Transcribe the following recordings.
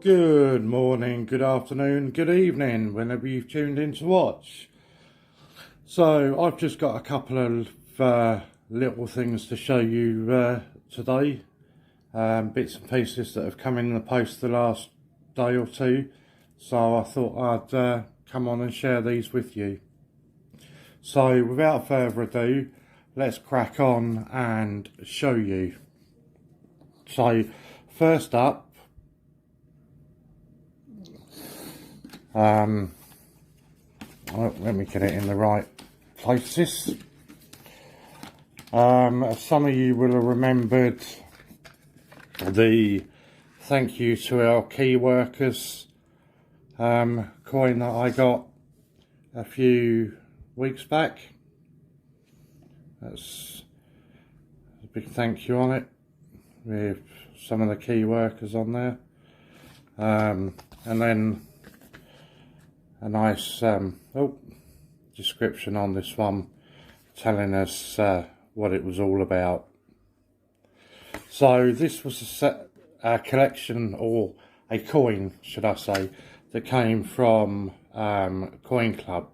Good morning, good afternoon, good evening, whenever you've tuned in to watch. So I've just got a couple of little things to show you today. Bits and pieces that have come in the post the last day or two. So I thought I'd come on and share these with you. So without further ado, let's crack on and show you. So first up, let me get it in the right places. Some of you will have remembered the thank you to our key workers coin that I got a few weeks back. That's a big thank you on it with some of the key workers on there, and then a nice description on this one telling us what it was all about. So this was a collection, or a coin should I say, that came from Coin Club,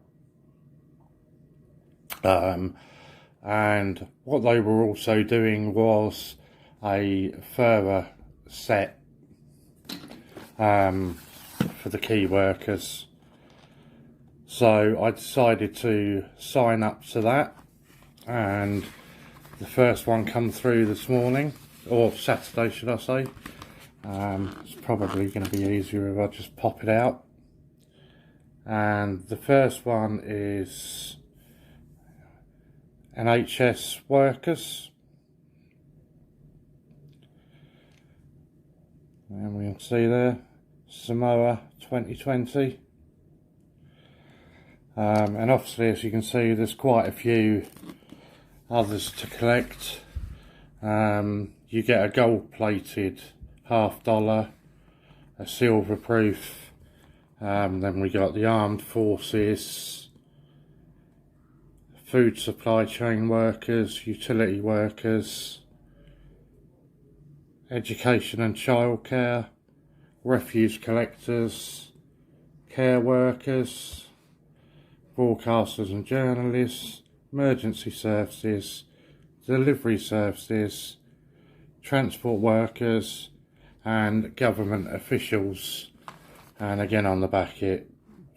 and what they were also doing was a further set for the key workers. So I decided to sign up to that, and the first one come through this morning, or Saturday should I say. It's probably going to be easier if I just pop it out. And the first one is NHS workers, and we can see there Samoa 2020. And obviously, as you can see, there's quite a few others to collect. You get a gold plated $50, a silver proof, then we got the armed forces, food supply chain workers, utility workers, education and childcare, refuse collectors, care workers, broadcasters and journalists, emergency services, delivery services, transport workers and government officials. And again on the back it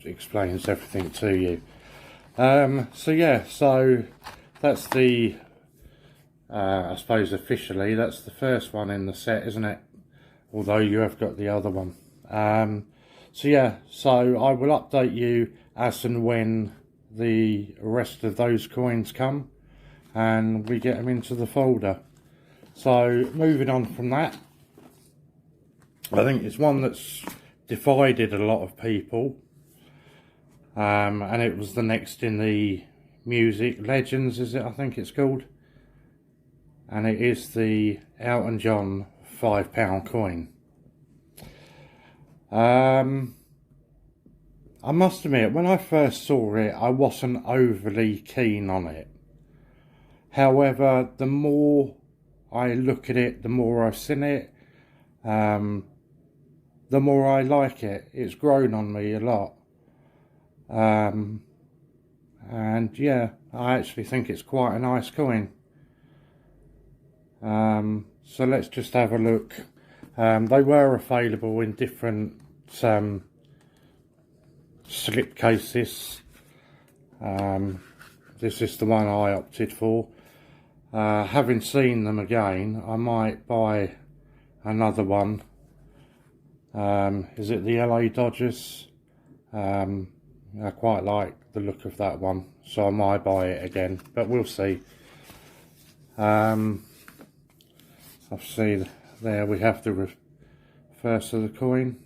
explains everything to you. So yeah, so that's the I suppose officially that's the first one in the set, isn't it? Although you have got the other one. So yeah, so I will update you as and when the rest of those coins come and we get them into the folder. So moving on from that, I think it's one that's divided a lot of people, and it was the next in the music legends, is it? I think it's called, and it is the Elton John £5 coin. I must admit, when I first saw it, I wasn't overly keen on it. However, the more I look at it, the more I've seen it, the more I like it. It's grown on me a lot. And yeah, I actually think it's quite a nice coin. So let's just have a look. They were available in different slip cases. This is the one I opted for. Having seen them again, I might buy another one. Is it the LA Dodgers? I quite like the look of that one, so I might buy it again, but we'll see. Obviously there we have the reverse of the coin,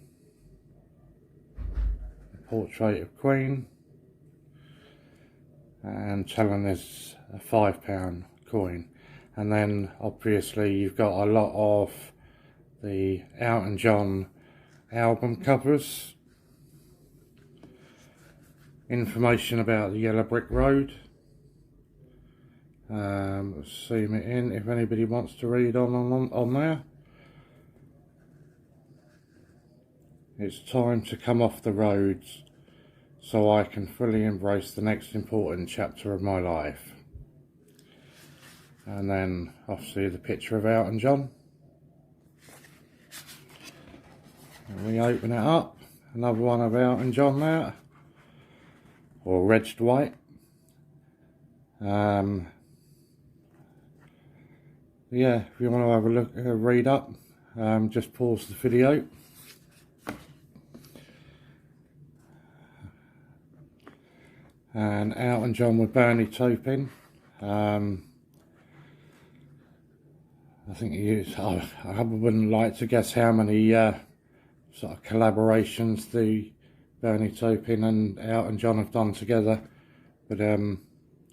portrait of Queen, and telling us a £5 coin. And then obviously you've got a lot of the Elton John album covers, information about the Yellow Brick Road. Let's zoom it in if anybody wants to read on there. it's time to come off the roads so I can fully embrace the next important chapter of my life. And then obviously the picture of Elton John. And we open it up, another one of Elton John there, or Reg White. Yeah, if you want to have a look, read up, just pause the video. And Elton John with Bernie Taupin. I think he is, I wouldn't like to guess how many sort of collaborations the Bernie Taupin and Elton John have done together, but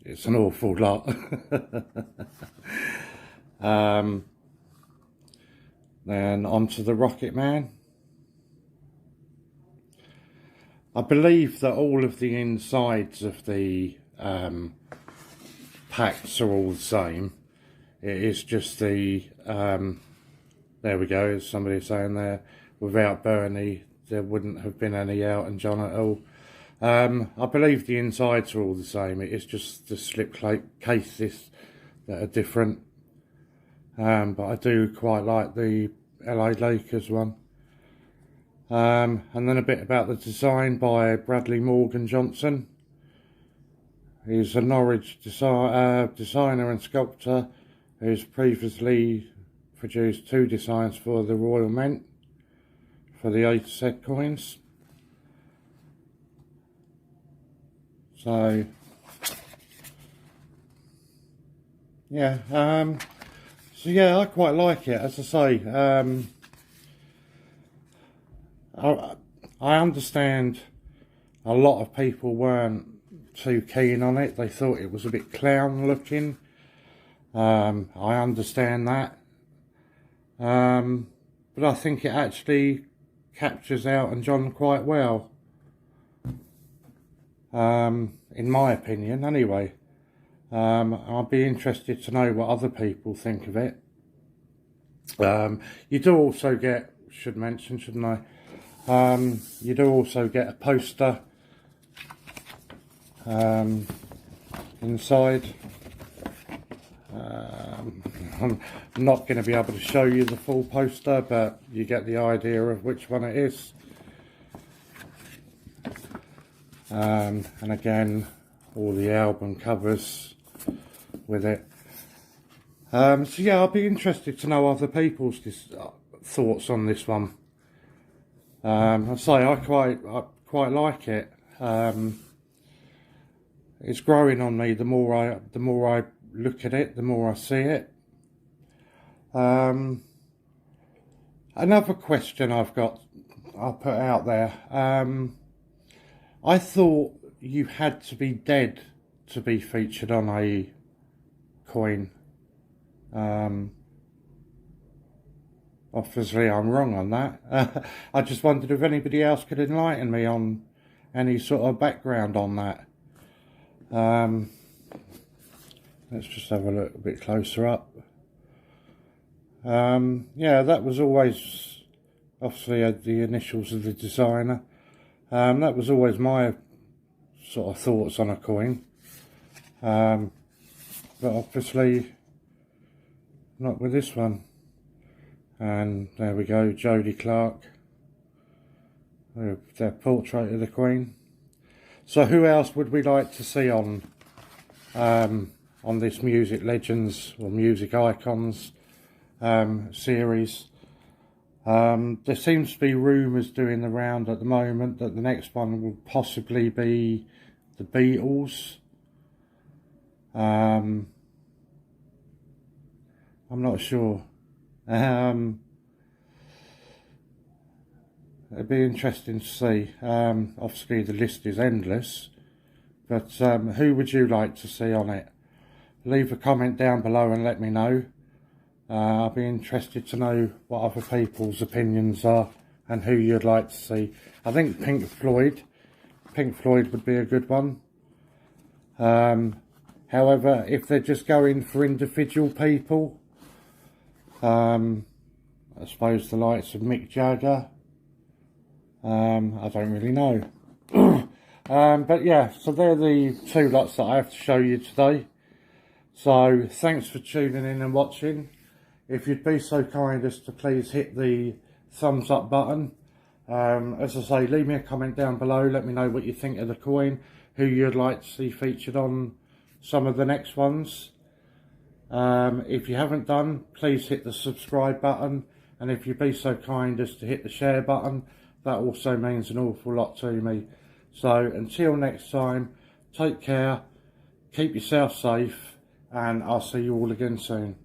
it's an awful lot. Then on to the Rocket Man. I believe that all of the insides of the packs are all the same. It is just the, there we go, as somebody saying there, without Bernie there wouldn't have been any Elton John at all. I believe the insides are all the same, it is just the slip cases that are different. But I do quite like the LA Lakers one. And then a bit about the design by Bradley Morgan Johnson. He's a Norwich designer and sculptor who's previously produced 2 designs for the Royal Mint for the 8 cent coins. So yeah, I quite like it. As I say, I understand a lot of people weren't too keen on it. They thought it was a bit clown looking. I understand that. But I think it actually captures Elton John quite well. In my opinion, anyway. I'll be interested to know what other people think of it. You do also get, should mention, shouldn't I? You do also get a poster inside. I'm not going to be able to show you the full poster, but you get the idea of which one it is. And again, all the album covers with it. So yeah, I'll be interested to know other people's thoughts on this one. I say I quite like it. It's growing on me. The more I look at it, the more I see it. Another question I'll put out there. I thought you had to be dead to be featured on a coin. Obviously I'm wrong on that. I just wondered if anybody else could enlighten me on any sort of background on that. Let's just have a look a bit closer up. Yeah, that was always obviously the initials of the designer. That was always my sort of thoughts on a coin. But obviously not with this one. And there we go, Jodie Clark, their portrait of the Queen. So who else would we like to see on this Music Legends or Music Icons series? There seems to be rumours doing the round at the moment that the next one will possibly be the Beatles. I'm not sure. It'd be interesting to see. Obviously the list is endless, but who would you like to see on it? Leave a comment down below and let me know. I'll be interested to know what other people's opinions are and who you'd like to see. I think Pink Floyd would be a good one. However, if they're just going for individual people, I suppose the likes of Mick Jagger, I don't really know. But yeah, so they're the two lots that I have to show you today. So thanks for tuning in and watching. If you'd be so kind as to please hit the thumbs up button. As I say, leave me a comment down below. Let me know what you think of the coin, who you'd like to see featured on some of the next ones. If you haven't done, please hit the subscribe button, and if you'd be so kind as to hit the share button, that also means an awful lot to me. So until next time, take care, keep yourself safe, and I'll see you all again soon.